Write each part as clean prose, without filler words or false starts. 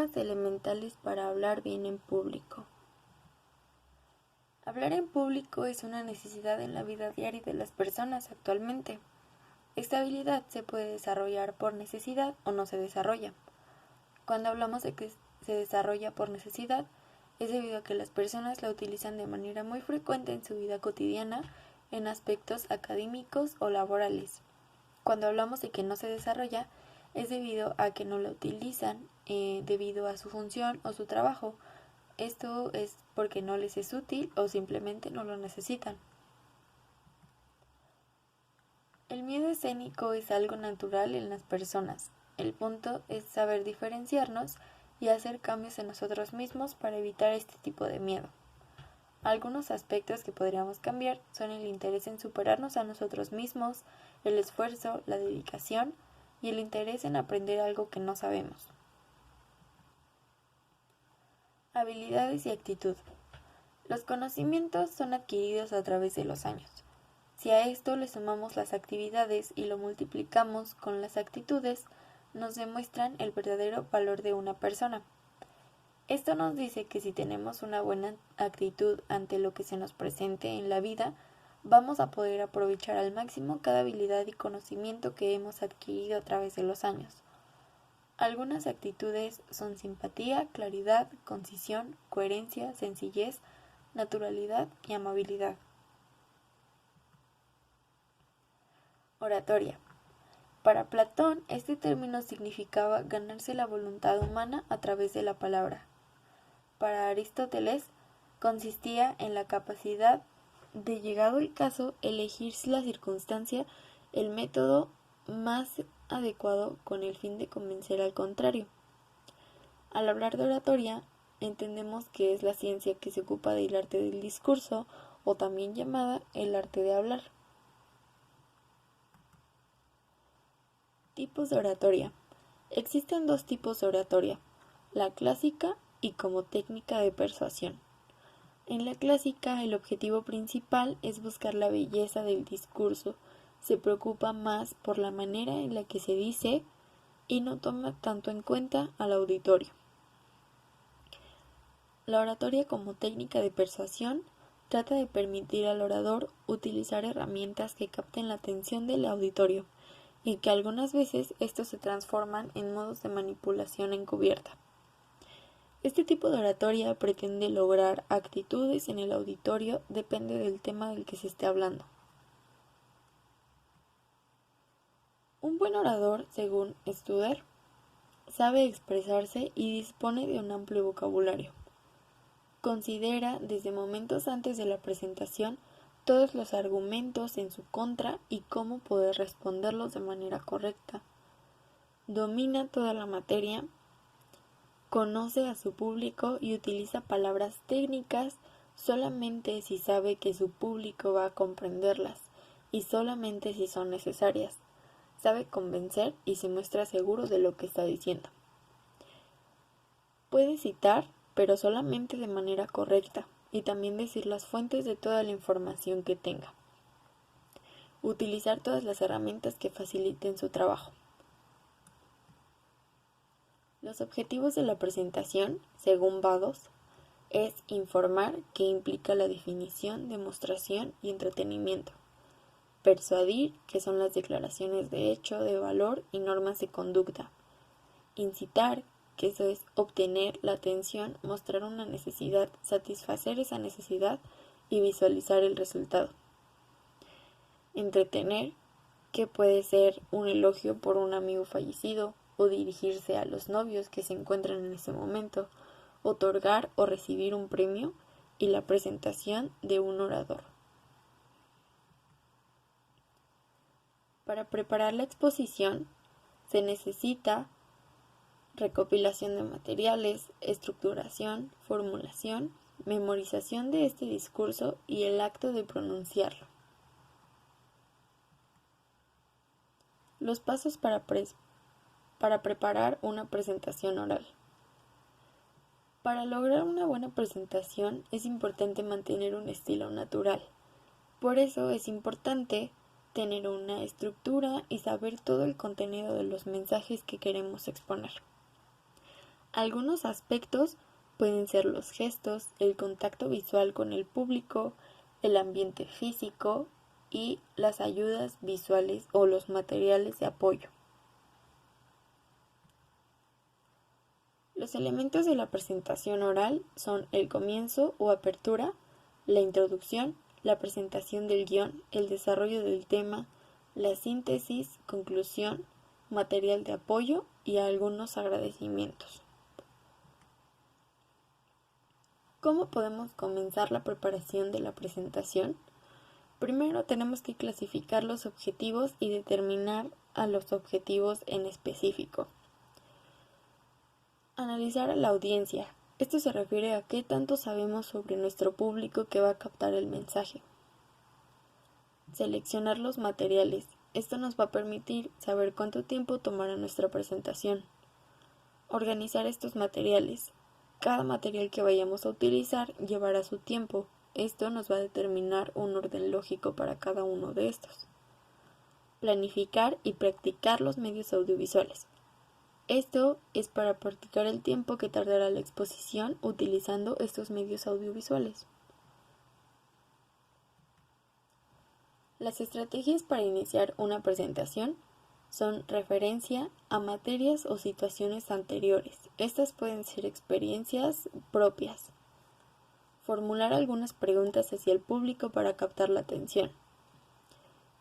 Normas elementales para hablar bien en público. Hablar en público es una necesidad en la vida diaria de las personas actualmente. Esta habilidad se puede desarrollar por necesidad o no se desarrolla. Cuando hablamos de que se desarrolla por necesidad, es debido a que las personas la utilizan de manera muy frecuente en su vida cotidiana en aspectos académicos o laborales. Cuando hablamos de que no se desarrolla, es debido a que no la utilizan debido a su función o su trabajo. Esto es porque no les es útil o simplemente no lo necesitan. El miedo escénico es algo natural en las personas. El punto es saber diferenciarnos y hacer cambios en nosotros mismos para evitar este tipo de miedo. Algunos aspectos que podríamos cambiar son el interés en superarnos a nosotros mismos, el esfuerzo, la dedicación y el interés en aprender algo que no sabemos. Habilidades y actitud. Los conocimientos son adquiridos a través de los años. Si a esto le sumamos las actividades y lo multiplicamos con las actitudes, nos demuestran el verdadero valor de una persona. Esto nos dice que si tenemos una buena actitud ante lo que se nos presente en la vida, vamos a poder aprovechar al máximo cada habilidad y conocimiento que hemos adquirido a través de los años. Algunas actitudes son simpatía, claridad, concisión, coherencia, sencillez, naturalidad y amabilidad. Oratoria. Para Platón, este término significaba ganarse la voluntad humana a través de la palabra. Para Aristóteles, consistía en la capacidad de, llegado el caso, elegir la circunstancia, el método más adecuado con el fin de convencer al contrario. Al hablar de oratoria, entendemos que es la ciencia que se ocupa del arte del discurso, o también llamada el arte de hablar. Tipos de oratoria. Existen dos tipos de oratoria, la clásica y como técnica de persuasión. En la clásica, el objetivo principal es buscar la belleza del discurso, se preocupa más por la manera en la que se dice y no toma tanto en cuenta al auditorio. La oratoria como técnica de persuasión trata de permitir al orador utilizar herramientas que capten la atención del auditorio y que algunas veces estos se transforman en modos de manipulación encubierta. Este tipo de oratoria pretende lograr actitudes en el auditorio, depende del tema del que se esté hablando. Un buen orador, según Studer, sabe expresarse y dispone de un amplio vocabulario. Considera desde momentos antes de la presentación todos los argumentos en su contra y cómo poder responderlos de manera correcta. Domina toda la materia, conoce a su público y utiliza palabras técnicas solamente si sabe que su público va a comprenderlas y solamente si son necesarias. Sabe convencer y se muestra seguro de lo que está diciendo. Puede citar, pero solamente de manera correcta, y también decir las fuentes de toda la información que tenga. Utilizar todas las herramientas que faciliten su trabajo. Los objetivos de la presentación, según Vados, es informar, que implica la definición, demostración y entretenimiento. Persuadir, que son las declaraciones de hecho, de valor y normas de conducta. Incitar, que eso es obtener la atención, mostrar una necesidad, satisfacer esa necesidad y visualizar el resultado. Entretener, que puede ser un elogio por un amigo fallecido o dirigirse a los novios que se encuentran en ese momento, otorgar o recibir un premio y la presentación de un orador. Para preparar la exposición se necesita recopilación de materiales, estructuración, formulación, memorización de este discurso y el acto de pronunciarlo. Los pasos para preparar una presentación oral. Para lograr una buena presentación es importante mantener un estilo natural. Por eso es importante tener una estructura y saber todo el contenido de los mensajes que queremos exponer. Algunos aspectos pueden ser los gestos, el contacto visual con el público, el ambiente físico y las ayudas visuales o los materiales de apoyo. Los elementos de la presentación oral son el comienzo o apertura, la introducción, la presentación del guión, el desarrollo del tema, la síntesis, conclusión, material de apoyo y algunos agradecimientos. ¿Cómo podemos comenzar la preparación de la presentación? Primero tenemos que clasificar los objetivos y determinar a los objetivos en específico. Analizar a la audiencia. Esto se refiere a qué tanto sabemos sobre nuestro público que va a captar el mensaje. Seleccionar los materiales. Esto nos va a permitir saber cuánto tiempo tomará nuestra presentación. Organizar estos materiales. Cada material que vayamos a utilizar llevará su tiempo. Esto nos va a determinar un orden lógico para cada uno de estos. Planificar y practicar los medios audiovisuales. Esto es para practicar el tiempo que tardará la exposición utilizando estos medios audiovisuales. Las estrategias para iniciar una presentación son referencia a materias o situaciones anteriores. Estas pueden ser experiencias propias. Formular algunas preguntas hacia el público para captar la atención.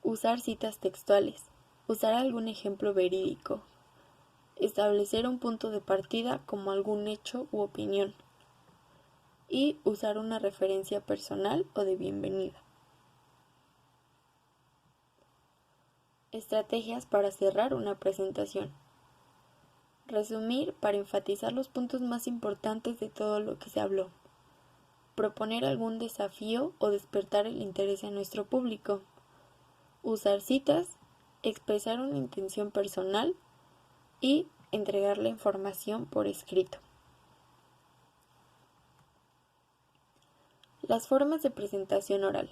Usar citas textuales. Usar algún ejemplo verídico. Establecer un punto de partida como algún hecho u opinión. Y usar una referencia personal o de bienvenida. Estrategias para cerrar una presentación. Resumir para enfatizar los puntos más importantes de todo lo que se habló. Proponer algún desafío o despertar el interés en nuestro público. Usar citas, expresar una intención personal y entregar la información por escrito. Las formas de presentación oral.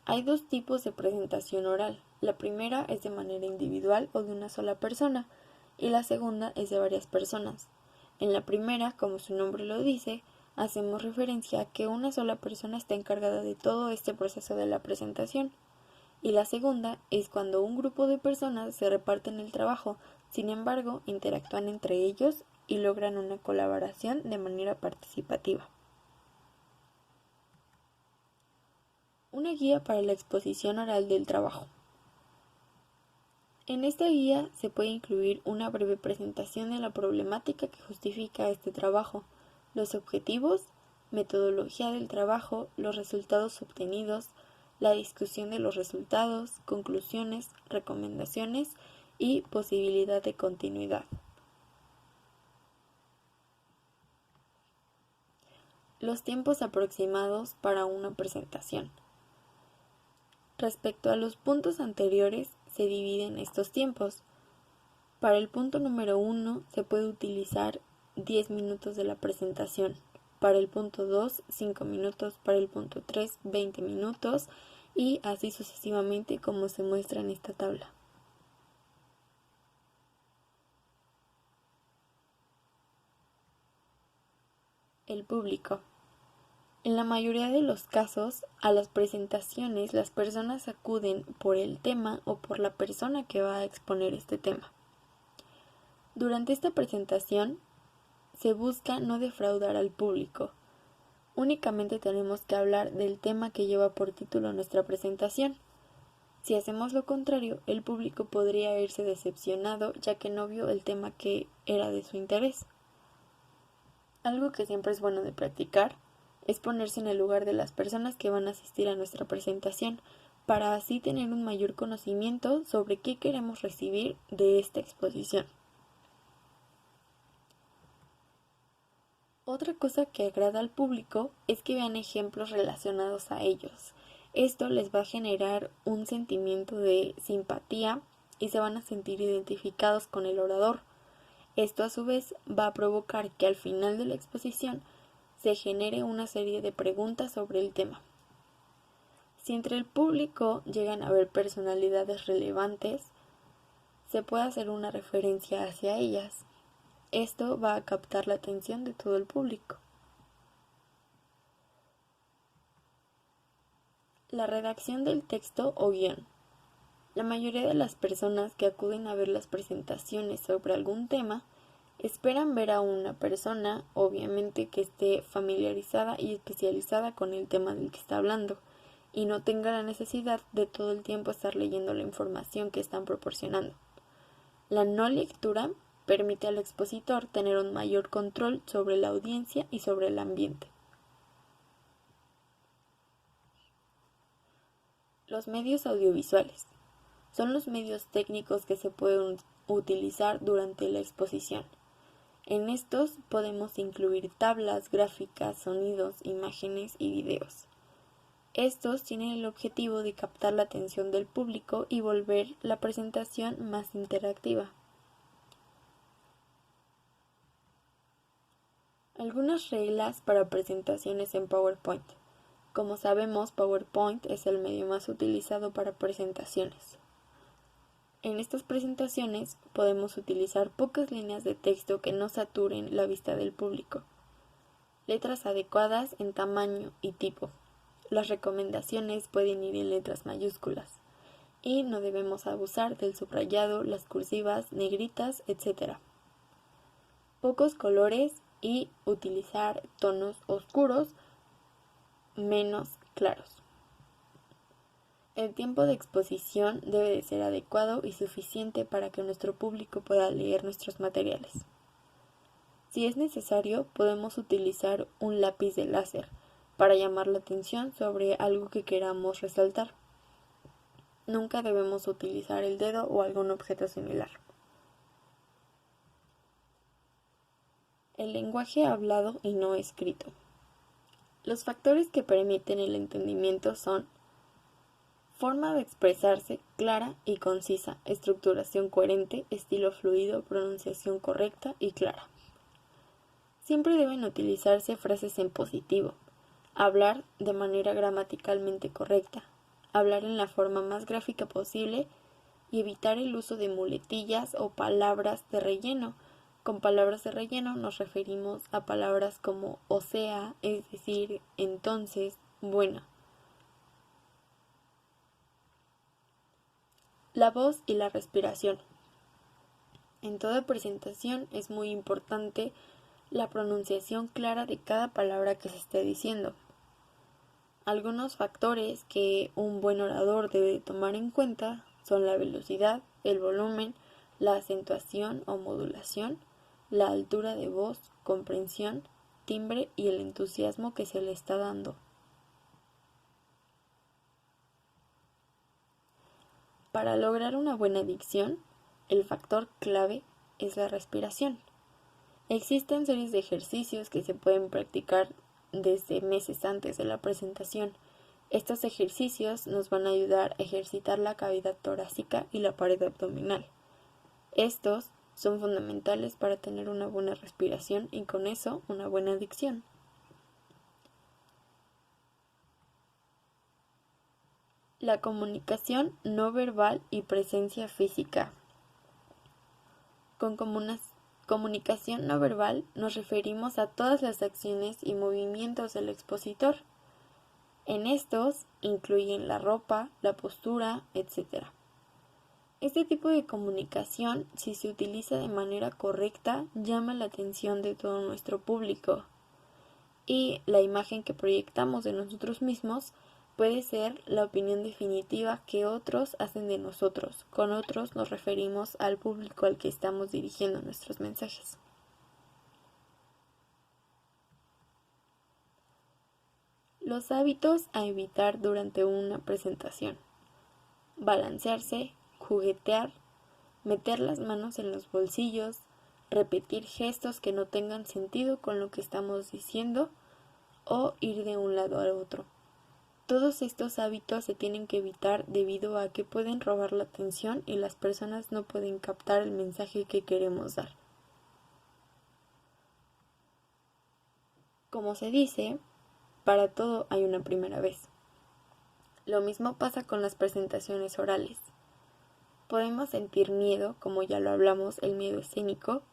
Hay dos tipos de presentación oral. La primera es de manera individual o de una sola persona y la segunda es de varias personas. En la primera, como su nombre lo dice, hacemos referencia a que una sola persona está encargada de todo este proceso de la presentación. Y la segunda es cuando un grupo de personas se reparten el trabajo, sin embargo, interactúan entre ellos y logran una colaboración de manera participativa. Una guía para la exposición oral del trabajo. En esta guía se puede incluir una breve presentación de la problemática que justifica este trabajo, los objetivos, metodología del trabajo, los resultados obtenidos, la discusión de los resultados, conclusiones, recomendaciones y posibilidad de continuidad. Los tiempos aproximados para una presentación. Respecto a los puntos anteriores, se dividen estos tiempos. Para el punto número 1 se puede utilizar 10 minutos de la presentación. Para el punto 2, 5 minutos. Para el punto 3, 20 minutos. Y así sucesivamente como se muestra en esta tabla. El público. En la mayoría de los casos, a las presentaciones las personas acuden por el tema o por la persona que va a exponer este tema. Durante esta presentación, se busca no defraudar al público. Únicamente tenemos que hablar del tema que lleva por título nuestra presentación. Si hacemos lo contrario, el público podría irse decepcionado ya que no vio el tema que era de su interés. Algo que siempre es bueno de practicar es ponerse en el lugar de las personas que van a asistir a nuestra presentación, para así tener un mayor conocimiento sobre qué queremos recibir de esta exposición. Otra cosa que agrada al público es que vean ejemplos relacionados a ellos. Esto les va a generar un sentimiento de simpatía y se van a sentir identificados con el orador. Esto a su vez va a provocar que al final de la exposición se genere una serie de preguntas sobre el tema. Si entre el público llegan a haber personalidades relevantes, se puede hacer una referencia hacia ellas. esto va a captar la atención de todo el público. La redacción del texto o guión. La mayoría de las personas que acuden a ver las presentaciones sobre algún tema esperan ver a una persona, obviamente, que esté familiarizada y especializada con el tema del que está hablando y no tenga la necesidad de todo el tiempo estar leyendo la información que están proporcionando. La no lectura permite al expositor tener un mayor control sobre la audiencia y sobre el ambiente. Los medios audiovisuales son los medios técnicos que se pueden utilizar durante la exposición. En estos podemos incluir tablas, gráficas, sonidos, imágenes y videos. Estos tienen el objetivo de captar la atención del público y volver la presentación más interactiva. Algunas reglas para presentaciones en PowerPoint. Como sabemos, PowerPoint es el medio más utilizado para presentaciones. En estas presentaciones podemos utilizar pocas líneas de texto que no saturen la vista del público. Letras adecuadas en tamaño y tipo. Las recomendaciones pueden ir en letras mayúsculas y no debemos abusar del subrayado, las cursivas, negritas, etc. Pocos colores y utilizar tonos oscuros menos claros. El tiempo de exposición debe de ser adecuado y suficiente para que nuestro público pueda leer nuestros materiales. Si es necesario, podemos utilizar un lápiz de láser para llamar la atención sobre algo que queramos resaltar. Nunca debemos utilizar el dedo o algún objeto similar. El lenguaje hablado y no escrito. Los factores que permiten el entendimiento son forma de expresarse clara y concisa, estructuración coherente, estilo fluido, pronunciación correcta y clara. Siempre deben utilizarse frases en positivo, hablar de manera gramaticalmente correcta, hablar en la forma más gráfica posible y evitar el uso de muletillas o palabras de relleno. Con palabras de relleno nos referimos a palabras como o sea, es decir, entonces, bueno. La voz y la respiración. En toda presentación es muy importante la pronunciación clara de cada palabra que se esté diciendo. Algunos factores que un buen orador debe tomar en cuenta son la velocidad, el volumen, la acentuación o modulación, la altura de voz, comprensión, timbre y el entusiasmo que se le está dando. Para lograr una buena dicción, el factor clave es la respiración. Existen series de ejercicios que se pueden practicar desde meses antes de la presentación. Estos ejercicios nos van a ayudar a ejercitar la cavidad torácica y la pared abdominal. Estos son fundamentales para tener una buena respiración y con eso una buena dicción. La comunicación no verbal y presencia física. Con comunicación no verbal nos referimos a todas las acciones y movimientos del expositor. En estos incluyen la ropa, la postura, etc. Este tipo de comunicación, si se utiliza de manera correcta, llama la atención de todo nuestro público. Y la imagen que proyectamos de nosotros mismos puede ser la opinión definitiva que otros hacen de nosotros. Con otros nos referimos al público al que estamos dirigiendo nuestros mensajes. Los hábitos a evitar durante una presentación. Balancearse, juguetear, meter las manos en los bolsillos, repetir gestos que no tengan sentido con lo que estamos diciendo o ir de un lado al otro. Todos estos hábitos se tienen que evitar debido a que pueden robar la atención y las personas no pueden captar el mensaje que queremos dar. Como se dice, para todo hay una primera vez. Lo mismo pasa con las presentaciones orales. Podemos sentir miedo, como ya lo hablamos, el miedo escénico,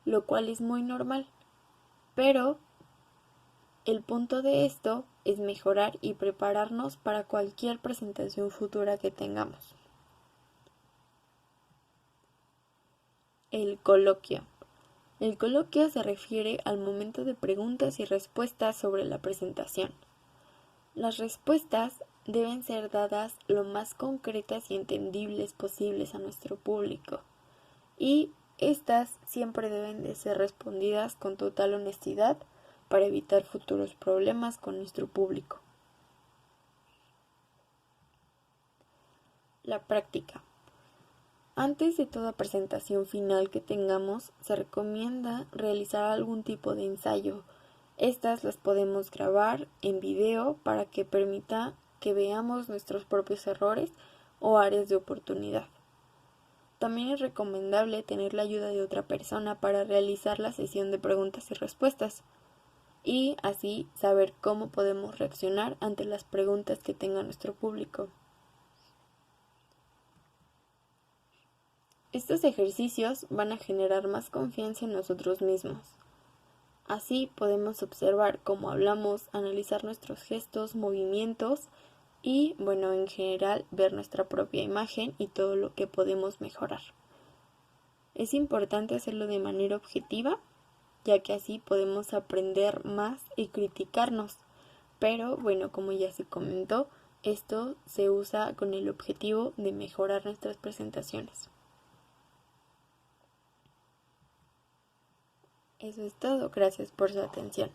lo cual es muy normal, pero el punto de esto es mejorar y prepararnos para cualquier presentación futura que tengamos. El coloquio. El coloquio se refiere al momento de preguntas y respuestas sobre la presentación. Las respuestas deben ser dadas lo más concretas y entendibles posibles a nuestro público, y estas siempre deben de ser respondidas con total honestidad para evitar futuros problemas con nuestro público. La práctica. Antes de toda presentación final que tengamos, se recomienda realizar algún tipo de ensayo. Estas las podemos grabar en video para que permita que veamos nuestros propios errores o áreas de oportunidad. También es recomendable tener la ayuda de otra persona para realizar la sesión de preguntas y respuestas, y así saber cómo podemos reaccionar ante las preguntas que tenga nuestro público. Estos ejercicios van a generar más confianza en nosotros mismos. Así podemos observar cómo hablamos, analizar nuestros gestos, movimientos y, en general, ver nuestra propia imagen y todo lo que podemos mejorar. Es importante hacerlo de manera objetiva, ya que así podemos aprender más y criticarnos. Pero, como ya se comentó, esto se usa con el objetivo de mejorar nuestras presentaciones. Eso es todo, gracias por su atención.